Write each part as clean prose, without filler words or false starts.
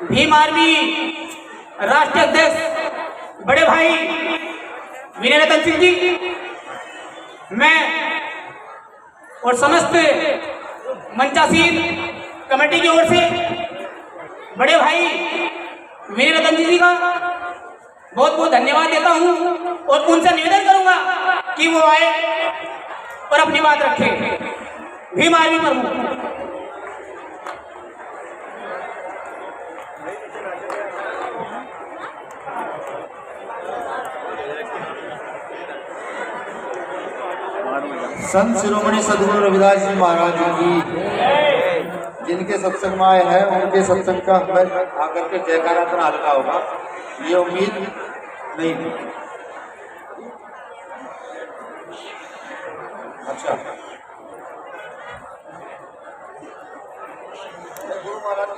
Bhim army राष्ट्रीय अध्यक्ष बड़े भाई विनय रतन सिंह जी, मैं और समस्त मंचासीन कमेटी की ओर से बड़े भाई विनय रतन जी का बहुत बहुत धन्यवाद देता हूं और उनसे निवेदन करूंगा कि वो आए और अपनी बात रखें। भीम आर्मी प्रमुख। संत शिरोमणि सद्गुरु रविदास जी महाराज जी जिनके सत्संग में आए हैं उनके सत्संग का हमें आकर के जयकारा इतना हल्का होगा, ये उम्मीद नहीं थी। अच्छा, गुरु महाराज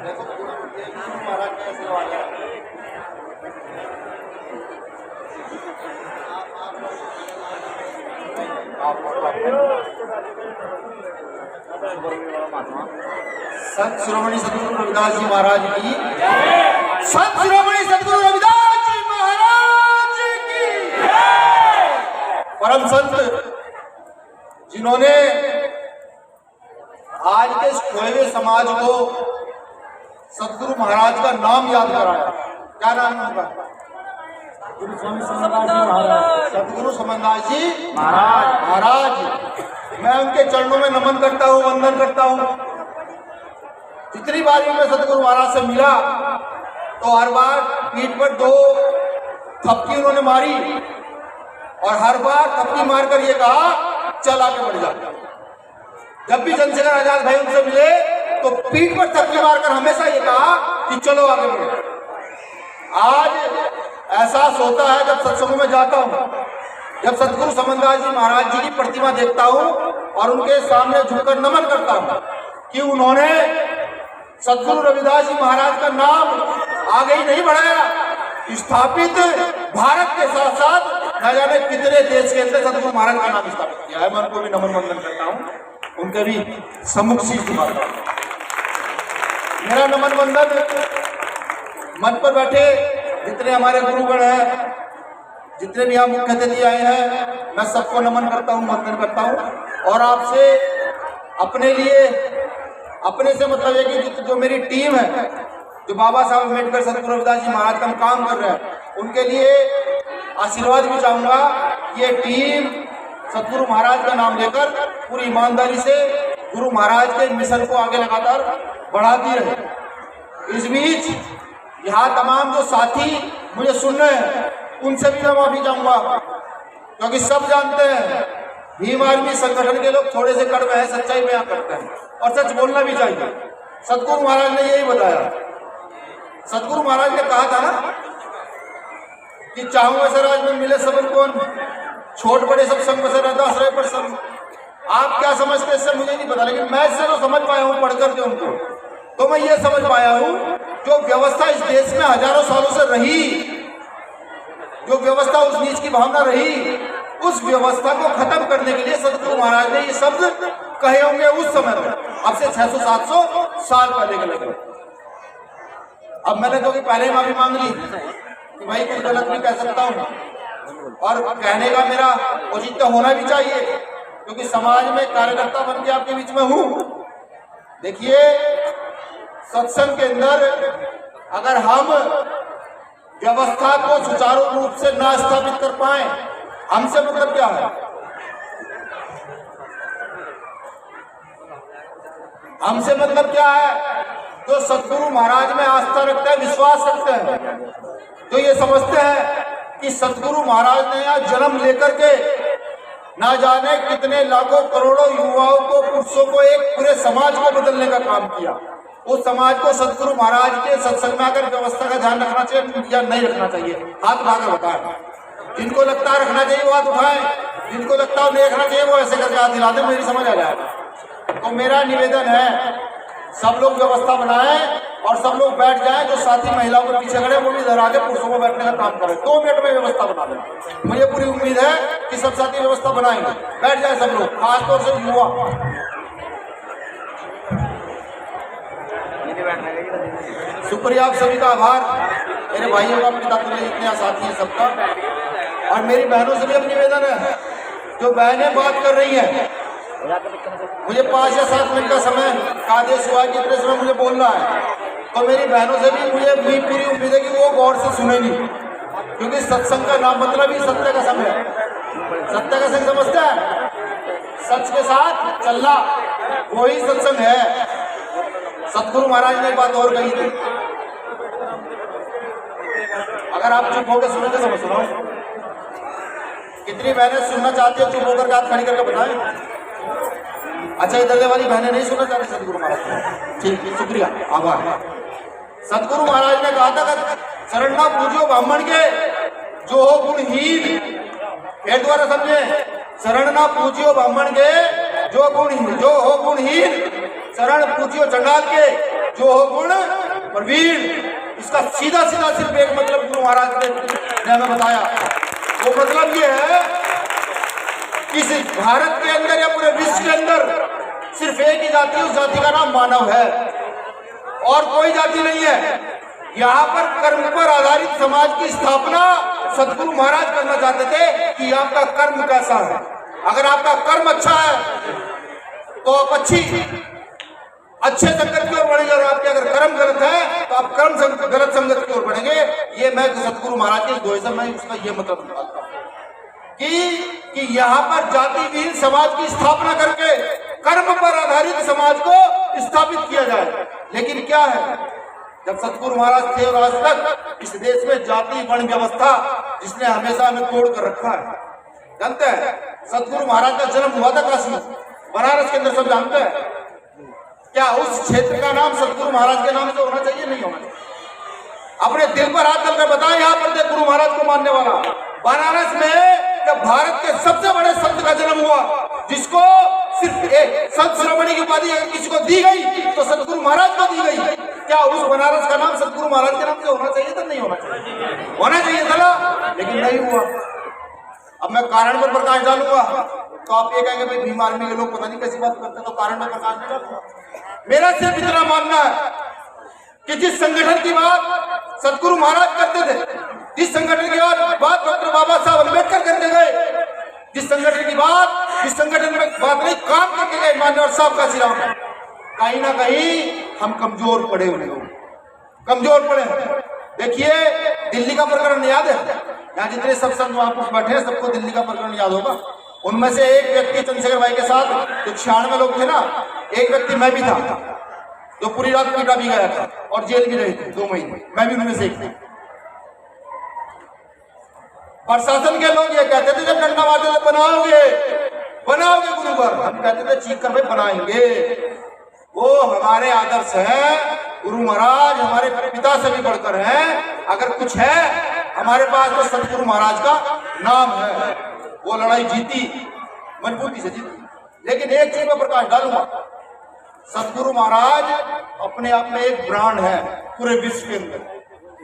देखो गुरु महाराज कैसे आ गया। संत शिरोमणि सद्गुरु रविदास जी महाराज की, संत शिरोमणि सद्गुरु रविदास जी महाराज की। परम संत जिन्होंने आज के इस खोए हुए समाज को सद्गुरु महाराज का नाम याद कराया। क्या नाम है उनका? सद्गुरु समनदास जी महाराज। मैं उनके चरणों में नमन करता हूँ, वंदन करता हूँ। जितनी बार भी मैं सद्गुरु महाराज से मिला तो हर बार पीठ पर 2 थपकी उन्होंने मारी और हर बार थपकी मारकर ये कहा चल आगे बढ़ जा। जब भी चंद्रशेखर आजाद भाई उनसे मिले तो पीठ पर थपकी मारकर हमेशा ये कहा कि चलो आगे बढ़ो। आज एहसास होता है जब सत्संगों में जाता हूँ, जब सद्गुरु समनदास जी महाराज जी की प्रतिमा देखता हूँ और उनके सामने झुककर नमन करता हूँ कि उन्होंने सद्गुरु रविदास जी महाराज का नाम आगे ही नहीं बढ़ाया, स्थापित भारत के साथ साथ न जाने कितने देश के अंदर सद्गुरु महाराज का नाम स्थापित किया है। मैं उनको भी नमन वंदन करता हूँ, उनके भी सम्मुख शीश झुकाता हूँ। मेरा नमन वंदन मंच पर बैठे जितने हमारे गुरुगण हैं, जितने भी यहाँ मुख्य अतिथि आए हैं, मैं सबको नमन करता हूँ, वंदन करता हूँ। और आपसे अपने लिए, अपने से मतलब है कि जो मेरी टीम है, जो बाबा साहब अम्बेडकर सद्गुरु रविदास जी महाराज का हम काम कर रहे हैं, उनके लिए आशीर्वाद भी चाहूँगा। ये टीम सद्गुरु महाराज का नाम लेकर पूरी ईमानदारी से गुरु महाराज के मिशन को आगे लगातार बढ़ाती रहे। इस बीच यहाँ तमाम जो साथी मुझे सुन रहे हैं उनसे भी मैं माफी चाहूंगा, क्योंकि सब जानते हैं भीम आर्मी संगठन के लोग थोड़े से कड़वे हैं, सच्चाई बयां करते हैं और सच बोलना भी चाहिए। सद्गुरु महाराज ने यही बताया। सद्गुरु महाराज ने कहा था ना कि चाहूं ऐसा राज में मिले सबन कौन, छोट बड़े सब संग बसे रहता आश्रय पर संग। आप क्या समझते इससे मुझे नहीं पता, लेकिन मैं इससे तो समझ पाया हूँ पढ़ करके उनको, तो मैं ये समझ पाया हूँ जो व्यवस्था इस देश में हजारों सालों से रही, जो व्यवस्था उस नीच की भावना रही, उस व्यवस्था को खत्म करने के लिए सद्गुरु महाराज ने ये शब्द कहे होंगे उस समय में, अब से 600-700 साल पहले के लगे। अब मैंने तो पहले माफी मांग ली कि भाई कुछ गलत नहीं कह सकता हूँ, और कहने का मेरा औचित्य होना भी चाहिए, क्योंकि समाज में कार्यकर्ता बन के आपके बीच में हूँ। देखिए, सत्संग के अंदर अगर हम व्यवस्था को सुचारू रूप से ना स्थापित कर पाए, हमसे मतलब क्या है? हमसे मतलब क्या है? जो सद्गुरु महाराज में आस्था रखते हैं, विश्वास रखते हैं, जो ये समझते हैं कि सद्गुरु महाराज ने यहाँ जन्म लेकर के ना जाने कितने लाखों करोड़ों युवाओं को, पुरुषों को, एक पूरे समाज को बदलने का काम किया। उस समाज को सद्गुरु महाराज के सत्संग में आकर व्यवस्था का ध्यान रखना चाहिए या नहीं रखना चाहिए? हाथ उठाकर बताएं। जिनको लगता है रखना चाहिए वो हाथ उठाएं, जिनको लगता है नहीं रखना चाहिए वो ऐसे करके हाथ हिला दें, मेरी समझ आ जाएगा। तो मेरा निवेदन है सब लोग व्यवस्था बनाएं और सब लोग बैठ जाएं। जो साथी महिलाओं के पीछे खड़े वो भी इधर आके पुरुषों को बैठने का काम करें। 2 मिनट में व्यवस्था बना दें। मुझे पूरी उम्मीद है कि सब साथी व्यवस्था बनाएंगे। बैठ जाए सब लोग, खासतौर से युवा। शुक्रिया आप सभी का आभार, मेरे भाइयों का, पिता तुल्य जितने साथी हैं सबका, और मेरी बहनों से भी अब निवेदन है, जो बहनें बात कर रही हैं, मुझे 5 या 7 मिनट का समय का आदेश हुआ कि इतने समय मुझे बोलना है, तो मेरी बहनों से भी मुझे पूरी उम्मीद है कि वो गौर से सुनेंगी, क्योंकि सत्संग का नाम मतलब ही सत्य का समय है। सत्य का संग समझते हैं, सच के साथ चलना, वही सत्संग है। सतगुरु महाराज ने एक बात और कही थी, अगर आप चुप होकर सुनेंगे तो मैं सुनाऊं। कितनी बहनें सुनना चाहती है, चुप होकर हाथ खड़ी करके बताएं। अच्छा, इधर वाली बहनें नहीं सुनना चाहती सतगुरु महाराज? ठीक है, शुक्रिया, आभार। सतगुरु महाराज ने कहा था कि शरण ना पूजियो ब्राह्मण के जो हो गुणहीन। फिर दोबारा समझे, शरण ना पूजियो ब्राह्मण के जो हो गुणहीन, शरण पूजियो चंडाल के जो हो गुण प्रवीण। इसका सीधा सीधा सिर्फ एक मतलब गुरु महाराज ने हमें बताया। वो मतलब ये है कि इस भारत के अंदर या पूरे विश्व के अंदर सिर्फ एक ही जाति है, उस जाति का नाम मानव है, और कोई जाति नहीं है। यहाँ पर कर्म पर आधारित समाज की स्थापना सतगुरु महाराज करना चाहते थे कि आपका कर्म कैसा है। अगर आपका कर्म अच्छा है तो आप अच्छे संगत की ओर बढ़ेंगे, और आपके अगर कर्म गलत है तो आप गलत संगत की ओर बढ़ेंगे। ये मैं सतगुरु महाराज के दोहे से मैं उसका ये मतलब निकालता हूँ कि यहाँ पर जाति विहीन समाज की स्थापना करके कर्म पर आधारित समाज को स्थापित किया जाए। लेकिन क्या है, जब सतगुरु महाराज थे और आज तक इस देश में जाति वर्ण व्यवस्था जिसने हमेशा हमें तोड़ कर रखा है। जानते हैं सतगुरु महाराज का जन्म हुआ था काशी बनारस के अंदर, सब जानते हैं। क्या उस क्षेत्र का नाम सतगुरु महाराज के नाम से होना चाहिए? नहीं होना चाहिए। अपने दिल पर हाथ रखकर बताएं, यहाँ पर देख गुरु महाराज को मानने वाला बनारस में जब भारत के सबसे बड़े संत का जन्म हुआ, जिसको सिर्फ एक संत शिरोमणि की उपाधि अगर किसी को दी गई तो सतगुरु महाराज को दी गई। क्या उस बनारस का नाम सतगुरु महाराज के नाम से होना चाहिए था? नहीं होना चाहिए। होना चाहिए था, लेकिन नहीं हुआ। अब मैं कारण पर प्रकाश डालूंगा तो आप ये कहेंगे भाई भीम आर्मी के लोग पता नहीं कैसी बात करते, तो कारण पर प्रकाश नहीं डालूंगा। मेरा सिर्फ इतना मानना है कि जिस संगठन की बात सतगुरु महाराज करते थे, जिस संगठन की बात डॉक्टर बाबा साहब अम्बेडकर करते गए, जिस संगठन की बात, जिस संगठन में बात नहीं काम करके गए मान्यवर साहब का सिराम, कहीं ना कहीं हम कमजोर पड़े हुए हो, कमजोर पड़े। देखिए दिल्ली का प्रकरण याद है, यहाँ जितने सब संत महापुरुष बैठे हैं सबको दिल्ली का प्रकरण याद होगा। उनमें से एक व्यक्ति चंद्रशेखर भाई के साथ जो 96 लोग थे ना, एक व्यक्ति मैं भी था जो पूरी रात पीटा भी गया था और जेल भी रहे थे 2 महीने, मैं भी उनमें से एक था। प्रशासन के लोग ये कहते थे जब डंडा मारते थे बनाओगे गुरु घर, हम कहते थे चीख कर भाई बनाएंगे। वो हमारे आदर्श है, गुरु महाराज हमारे पिता से भी बढ़कर हैं। अगर कुछ है हमारे पास तो सतगुरु महाराज का नाम है। वो लड़ाई जीती, मजबूती से जीती। लेकिन एक चीज में प्रकाश डालूंगा, सतगुरु महाराज अपने आप में एक ब्रांड है पूरे विश्व के अंदर।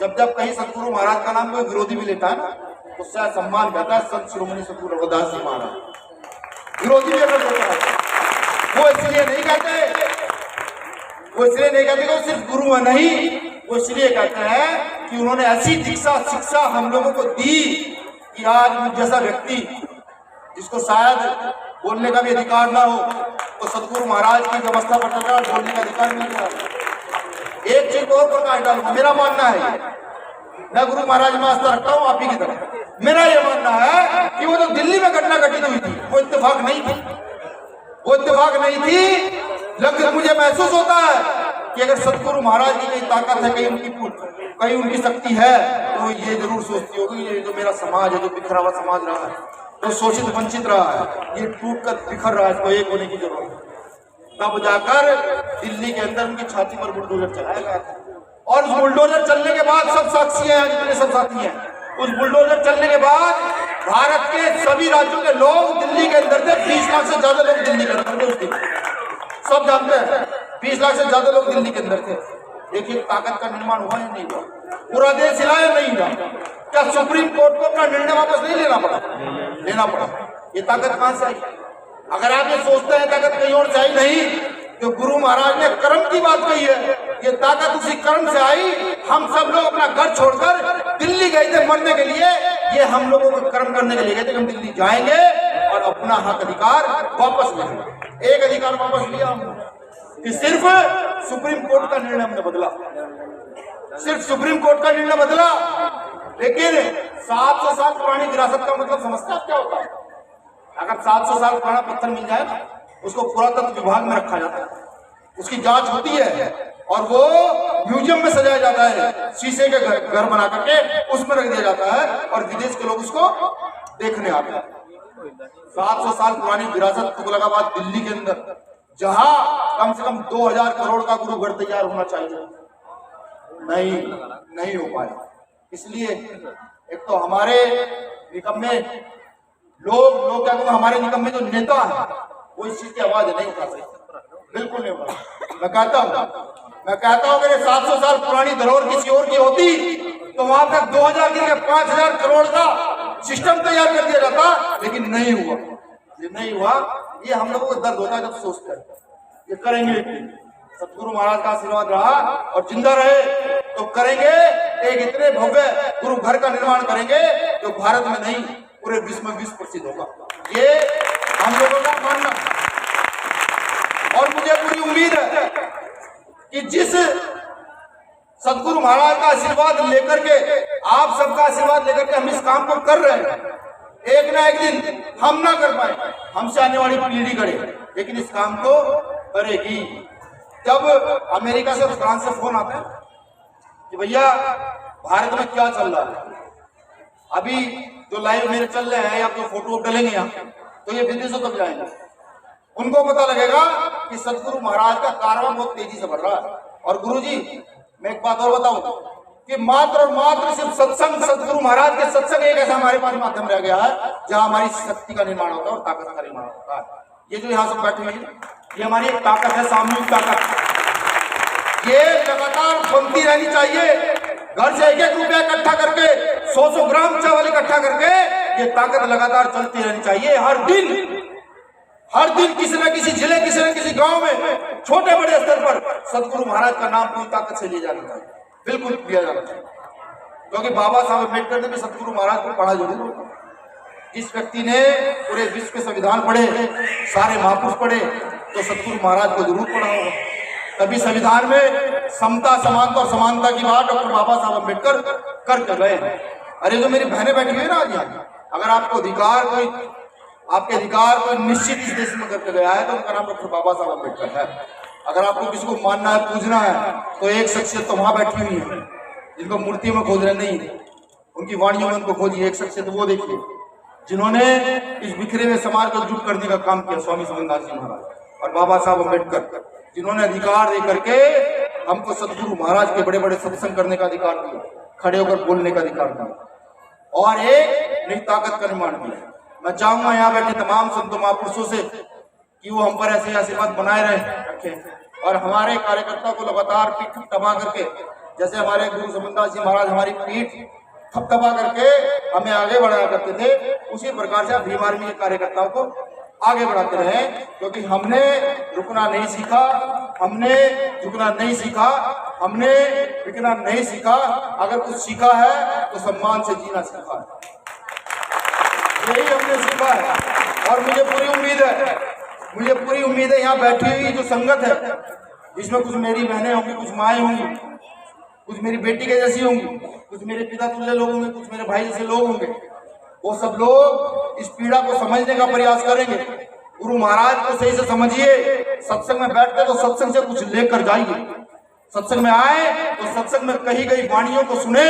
जब कहीं सतगुरु महाराज का नाम कोई विरोधी भी लेता है ना, उससे सम्मान कहता है संत शिरोमणि सतगुरु रघुदास जी महाराज। विरोधी भी अगर लेता है वो इसलिए नहीं कहते कि वो सिर्फ गुरु है, नहीं, वो इसलिए कहते हैं कि उन्होंने ऐसी शिक्षा हम लोगों को दी कि आज मुझ जैसा व्यक्ति जिसको शायद बोलने का भी अधिकार ना हो, तो सतगुरु महाराज की व्यवस्था पर चल रहा बोलने का अधिकार मिल रहा। एक चीज और प्रकाश डालूंगा, मेरा मानना है, मैं गुरु महाराज में आस्था रखता हूँ आप ही की तरफ। मेरा यह मानना है कि वो जो दिल्ली में घटना घटित हुई थी वो इत्तेफाक नहीं थी, वो इत्तेफाक नहीं थी। लगभग मुझे महसूस होता है कि अगर सतगुरु महाराज की कहीं ताकत है, कहीं उनकी शक्ति है, तो ये जरूर सोचती होगी ये जो मेरा समाज है, जो बिखरा हुआ समाज रहा है, जो शोषित वंचित रहा है, ये टूट कर बिखर रहा है, इसको एक होने की जरूरत है। तब जाकर दिल्ली के अंदर उनकी छाती पर बुलडोजर चलाया गया था, और उस बुलडोजर चलने के बाद सब साक्षी हैं, जितने सब साथी हैं, उस बुलडोजर चलने के बाद भारत के सभी राज्यों के लोग दिल्ली के अंदर थे। 20 लाख से ज्यादा लोग दिल्ली के अंदर थे उस दिन, सब जानते हैं 20 लाख से ज्यादा लोग दिल्ली के अंदर थे। देखिए ताकत का निर्माण हुआ या नहीं हुआ, पूरा देश हिला या नहीं हिला। क्या सुप्रीम कोर्ट को अपना निर्णय वापस नहीं लेना पड़ा? लेना पड़ा। ये ताकत कहां से आई? अगर आप ये सोचते हैं ताकत कहीं और से आई, नहीं, जो गुरु महाराज ने कर्म की बात कही है, ये ताकत उसी कर्म से आई। हम सब लोग अपना घर छोड़कर दिल्ली गए थे मरने के लिए, ये हम लोगों को कर्म करने के लिए गए थे कि हम दिल्ली जाएंगे और अपना हक अधिकार वापस लेंगे। एक अधिकार वापस लिया हमने कि सिर्फ सुप्रीम कोर्ट का निर्णय हमने बदला, सिर्फ सुप्रीम कोर्ट का निर्णय बदला। लेकिन 700 साल पुरानी विरासत का मतलब समझते हैं क्या होता है? अगर 700 साल पुराना पत्थर मिल जाए ना, उसको पुरातत्व विभाग में रखा जाता है, उसकी जांच होती है और वो म्यूजियम में सजाया जाता है, शीशे के घर बना करके उसमें रख दिया जाता है और विदेश के लोग उसको देखने आते हैं। 700 साल पुरानी विरासत तुगलकाबाद दिल्ली के अंदर, जहां कम से कम 2000 करोड़ का गुरुघर तैयार होना चाहिए, नहीं हो पाया। इसलिए एक तो हमारे निकम्मे लोग क्या कहूँ, हमारे निकम्मे जो नेता है वो इस चीज की आवाज नहीं उठा सकते, बिल्कुल नहीं उठा। मैं कहता हूँ अगर 700 साल पुरानी धरोहर किसी और की होती तो वहां तक 2000 की 5000 करोड़ का सिस्टम तैयार कर दिया जाता, लेकिन नहीं हुआ। ये नहीं हुआ, ये हम लोगों को दर्द होता है जब सोचते हैं। ये करेंगे, सतगुरु महाराज का आशीर्वाद रहा और जिंदा रहे तो करेंगे। एक इतने भव्य गुरु घर का निर्माण करेंगे जो भारत में नहीं पूरे विश्व में विश्व प्रसिद्ध होगा, ये हम लोगों का मानना। और मुझे पूरी उम्मीद है कि जिस सतगुरु महाराज का आशीर्वाद लेकर के, आप सबका आशीर्वाद लेकर के हम इस काम को कर रहे हैं, एक ना एक दिन हम ना कर पाए, हमसे आने वाली पीढ़ी करे, लेकिन इस काम को करेगी। जब अमेरिका से फ्रांस से फोन आता है कि भैया भारत में क्या चल रहा है, अभी जो लाइव मेरे चल रहे हैं या जो फोटो डलेंगे यहाँ, तो ये विदेशों तक जाएंगे, उनको पता लगेगा कि सतगुरु महाराज का कारवां बहुत तेजी से बढ़ रहा है। और गुरुजी, मैं एक बात और बताऊं कि मात्र और मात्र सिर्फ सत्संग, सतगुरु महाराज के सत्संग एक ऐसा हमारे पास माध्यम रह गया है जहां हमारी शक्ति का निर्माण होता है और ताकत का निर्माण होता है। ये जो यहाँ सब बैठे हुए हैं, ये हमारी एक ताकत है, सामूहिक ताकत। ये लगातार बनती रहनी चाहिए। घर से 1-1 रुपया इकट्ठा करके, 100-100 ग्राम चावल इकट्ठा करके ये ताकत लगातार चलती रहनी चाहिए। हर दिन किसी न किसी जिले, किसी न किसी गांव में, छोटे बड़े स्तर पर सतगुरु महाराज का नाम पूरी ताकत से लिया जाना चाहिए, बिल्कुल लिया जाना चाहिए। क्योंकि बाबा साहब अम्बेडकर ने भी सतगुरु महाराज को पढ़ा जरूर होगा। जिस व्यक्ति ने पूरे विश्व के संविधान पढ़े, सारे महापुरुष पढ़े, तो सतगुरु महाराज को जरूर पढ़ा होगा। तभी संविधान में समता, समानता और समानता की बात डॉक्टर बाबा साहब अम्बेडकर करके गए। अरे जो मेरी बहनें बैठी हुई है ना आज यहाँ, अगर आपको आपके अधिकार कोई निश्चित इस देश में करके गया है तो उनका नाम डॉक्टर बाबा साहब अम्बेडकर है। अगर आपको किसी को मानना है, पूजना है, तो एक शख्सियत तो वहां बैठी हुई है जिनको मूर्ति में खोज रहे नहीं, उनकी वाणियों में उनको खोजिए। एक शख्सियत वो देखिए जिन्होंने इस बिखरे हुए समाज को जुट करने का काम किया, स्वामी समनदास जी महाराज और बाबा साहब अम्बेडकर, जिन्होंने अधिकार दे करके हमको सतगुरु महाराज के बड़े बड़े सत्संग करने का अधिकार दिया, खड़े होकर बोलने का अधिकार दिया और एक नई ताकत का निर्माण किया। मैं चाहूंगा यहाँ बैठे तमाम संतों महापुरुषों से कि वो हम पर ऐसे आशीर्वाद बनाए रखें और हमारे कार्यकर्ताओं को लगातार पीठ थपथपा करके, जैसे हमारे गुरु समनदास जी महाराज हमारी पीठ थपथपा करके हमें आगे बढ़ाया करते थे, उसी प्रकार से भीम आर्मी के कार्यकर्ताओं को आगे बढ़ाते रहे। क्योंकि हमने रुकना नहीं सीखा, हमने झुकना नहीं सीखा, हमने बिकना नहीं सीखा। अगर कुछ सीखा है तो सम्मान से जीना सीखा है, यही हमने सीखा है। और मुझे पूरी उम्मीद है यहाँ बैठी हुई जो संगत है, इसमें कुछ मेरी बहनें होंगी, कुछ माएँ होंगी, कुछ मेरी बेटी के जैसी होंगी, कुछ मेरे पिता तुल्य लोग होंगे, कुछ मेरे भाई जैसे लोग होंगे। वो सब लोग इस पीड़ा को समझने का प्रयास करेंगे। गुरु महाराज को सही से समझिए। सत्संग में बैठते तो सत्संग से कुछ लेकर जाइए। सत्संग में आए तो सत्संग में कही गई वाणियों को सुने,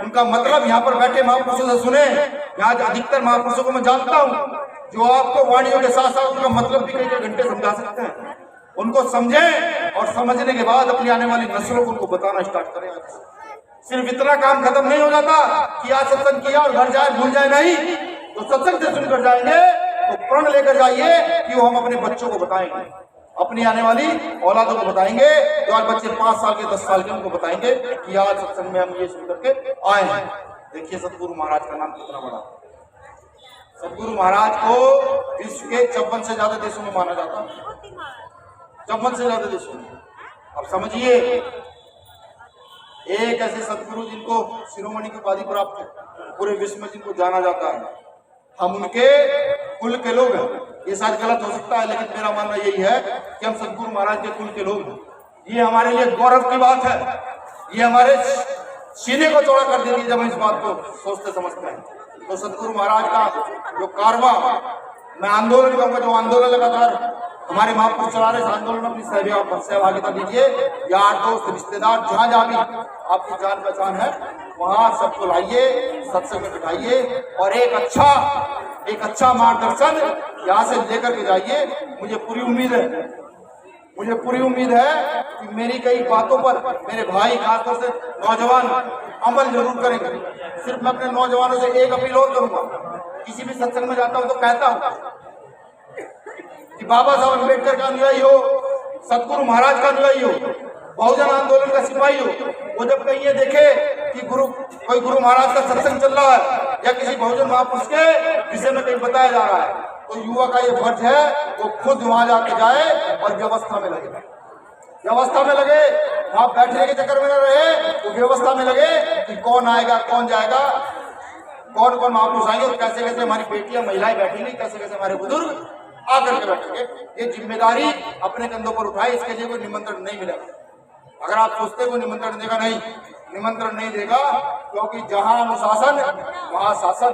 उनका मतलब यहाँ पर बैठे महापुरुषों से सुने। यहाँ अधिकतर महापुरुषों को मैं जानता हूँ जो आपको वाणियों के साथ साथ उनका मतलब भी कई घंटे समझा सकते हैं। उनको समझें और समझने के बाद अपनी आने वाली नस्लों को उनको बताना स्टार्ट करें। सिर्फ इतना काम खत्म नहीं हो जाता कि आज सत्संग किया और घर जाए भूल जाए, नहीं। तो सत्संग से सुनकर जाएंगे तो प्रण लेकर जाइए कि वो हम अपने बच्चों को बताएंगे, अपनी आने वाली औलादों को बताएंगे। जो आज बच्चे 5 साल के 10 साल के, उनको बताएंगे कि आज सत्संग में हम ये सुन करके आए हैं। देखिए सतगुरु महाराज का नाम कितना बड़ा। सतगुरु महाराज को विश्व के 54 से ज्यादा देशों में माना जाता है। चम्मच से ज्यादा देश सुने। अब समझिए, एक ऐसे सदगुरु जिनको शिरोमणि की उपाधि प्राप्त है, पूरे विश्व में जिनको जाना जाता है, हम उनके कुल के लोग हैं। ये शायद गलत हो सकता है, लेकिन मेरा मानना यही है कि हम सदगुरु महाराज के कुल के लोग हैं। ये हमारे लिए गौरव की बात है। ये हमारे सीने को चौड़ा कर देती है जब हम इस बात को सोचते समझते हैं। तो सदगुरु महाराज का जो कारवा, मैं आंदोलन कहूंगा, जो आंदोलन लगातार हमारे महापुरुष चला रहे, इस आंदोलन में अपनी सहभागिता दीजिए। यार दोस्त रिश्तेदार जहां जहां भी आपकी जान पहचान है, वहां सबको लाइए, सत्संग में बिठाइए और एक अच्छा मार्गदर्शन यहाँ से लेकर के जाइए। मुझे पूरी उम्मीद है कि मेरी कई बातों पर मेरे भाई, खासतौर से नौजवान, अमल जरूर करेंगे। सिर्फ मैं अपने नौजवानों से एक अपील और करूंगा, किसी भी सत्संग में जाता हूं तो कहता हूं कि बाबा साहब अम्बेडकर का अनुयायी हो, सतगुरु महाराज का अनुयायी हो, बहुजन आंदोलन का सिपाही हो, वो जब कहीं ये देखे कि कोई गुरु महाराज का सत्संग चल रहा है या किसी बहुजन महापुरुष के विषय में कहीं बताया जा रहा है, तो युवा का ये फर्ज है वो खुद वहां जाके जाए और व्यवस्था में लगे। वहां बैठने के चक्कर में न रहे, तो व्यवस्था में लगे कि कौन आएगा, कौन जाएगा, कौन कौन महापुरुष आएंगे और कैसे कैसे हमारी बेटियां, महिलाएं बैठेंगी, कैसे कैसे हमारे बुजुर्ग आकर के बैठेंगे। ये जिम्मेदारी अपने कंधों पर उठाए। इसके लिए कोई निमंत्रण नहीं मिलेगा। अगर आप सोचते कोई निमंत्रण देगा, नहीं, निमंत्रण नहीं देगा, क्योंकि जहां अनुशासन वहां शासन।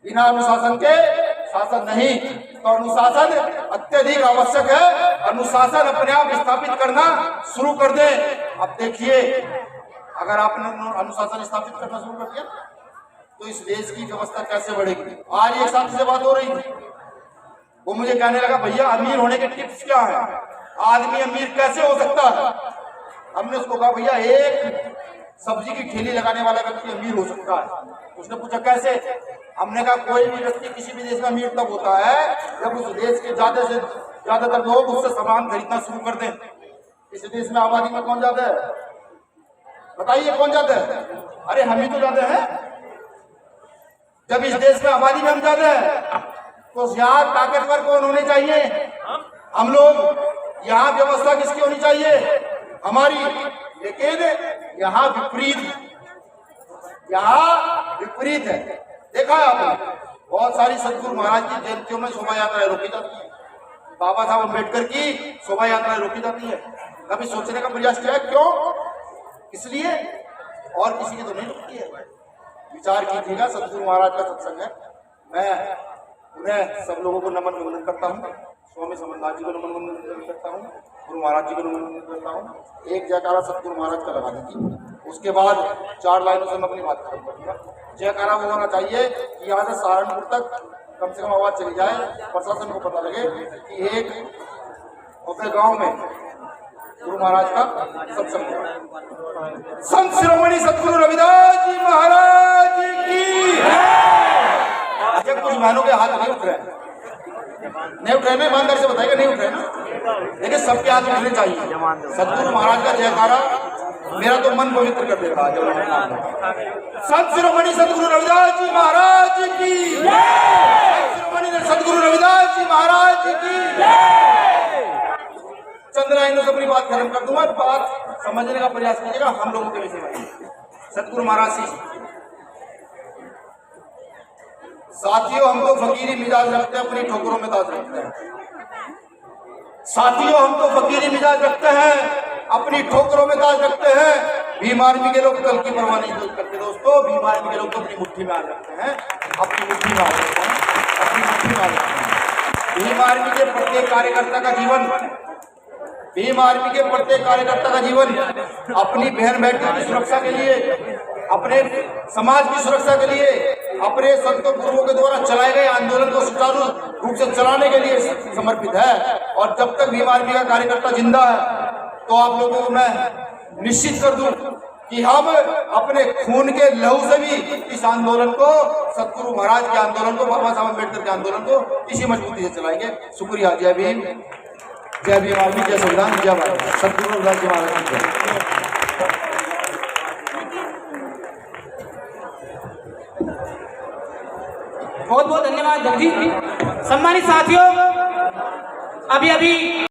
बिना अनुशासन के शासन नहीं। तो अनुशासन अत्यधिक आवश्यक है। अनुशासन अपने आप स्थापित करना शुरू कर दे। अब देखिए, अगर आपने अनुशासन स्थापित करना शुरू कर दिया तो इस देश की व्यवस्था कैसे बढ़ेगी। आज एक साथी से बात हो रही थी, वो मुझे कहने लगा, भैया अमीर होने के टिप्स क्या है, आदमी अमीर कैसे हो सकता है। हमने उसको कहा, भैया एक सब्जी की ठेली लगाने वाला व्यक्ति अमीर हो सकता है। उसने पूछा कैसे। हमने कहा, कोई भी व्यक्ति किसी भी देश में अमीर तब होता है जब उस देश के ज्यादा से ज्यादातर लोग उससे सामान खरीदना शुरू कर दें। इस देश में आबादी में कौन ज्यादा है, बताइए कौन ज्यादा है। अरे हम ही तो ज्यादा है। जब इस देश में आबादी में हम ज्यादा है तो यहाँ ताकतवर कौन होने चाहिए, हम लोग। यहाँ व्यवस्था किसकी होनी चाहिए, हमारी। लेकिन यहाँ विपरीत है। देखा है आपने, बहुत सारी सतगुरु महाराज की जयंतियों में शोभा यात्राएं रोकी जाती है, बाबा साहब अम्बेडकर की शोभा यात्राएं रोकी जाती है। कभी सोचने का प्रयास किया क्यों, इसलिए और किसी की तो नहीं रोकती है। विचार कीजिएगा, सतगुरु महाराज का सत्संग है। मैं उन्हें सब लोगों को नमन वंदन करता हूँ। स्वामी समन्दास जी को नमन वंदन करता हूँ, गुरु महाराज जी को नमन वंदन करता हूँ। एक जयकारा सतगुरु महाराज का लगा दीजिए, उसके बाद 4 लाइनों से मैं अपनी बात खत्म करूँगा। जयकारा वो होना चाहिए कि यहाँ से सहारनपुर तक कम से कम आवाज चली जाए, प्रशासन को पता लगे कि एक अपने गांव में गुरु महाराज का सत्संग। संत शिरोमणि सतगुरु रविदास जी महाराज की। अच्छा, कुछ बहनों के हाथ नहीं उठ रहे हैं, मैं ईमानदारी से बताइएगा, नहीं उठ रहे ना, लेकिन सबके हाथ उठने चाहिए। सतगुरु महाराज का जयकारा मेरा तो मन पवित्र कर देगा। संत शिरोमणि सतगुरु रविदास जी महाराज की। शिरोमणि सतगुरु रविदास जी महाराज की। चंद्रायनों से अपनी बात खत्म कर दूंगा, बात समझने का प्रयास कीजिएगा हम लोगों के विषय में। सतगुरु महाराज जी, साथियों, हम तो फकीरी मिजाज रखते हैं, अपनी ठोकरों में ताज रखते हैं। साथियों, हम तो फकीरी मिजाज रखते हैं, अपनी ठोकरों में ताज रखते हैं। भीम आर्मी के लोग कल की परवाह नहीं करते दोस्तों। भीम आर्मी के लोग तो अपनी मुट्ठी में आ रखते हैं, अपनी मुट्ठी में आ रखते हैं, अपनी मुट्ठी में आ रखते हैं। भीम आर्मी के प्रत्येक कार्यकर्ता का जीवन, भीम आर्मी के प्रत्येक कार्यकर्ता का जीवन अपनी बहन बेटियों की सुरक्षा के लिए, अपने समाज की सुरक्षा के लिए, अपने संतों गुरुओं के द्वारा चलाए गए आंदोलन को सुचारू रूप से चलाने के लिए समर्पित है। और जब तक भीम आर्मी का कार्यकर्ता जिंदा है तो आप लोगों को मैं निश्चित कर दूं कि हम अपने खून के लहू से भी इस आंदोलन को, सतगुरु महाराज के आंदोलन को, बाबा साहब अम्बेडकर के आंदोलन को इसी मजबूती से चलाएंगे। शुक्रिया। जय भीम, जय भीम आर्मी, जय संविधान, जय भारत। सतगुरु रविदास जी महाराज की। बहुत बहुत धन्यवाद जगजीत जी। सम्मानित साथियों, अभी अभी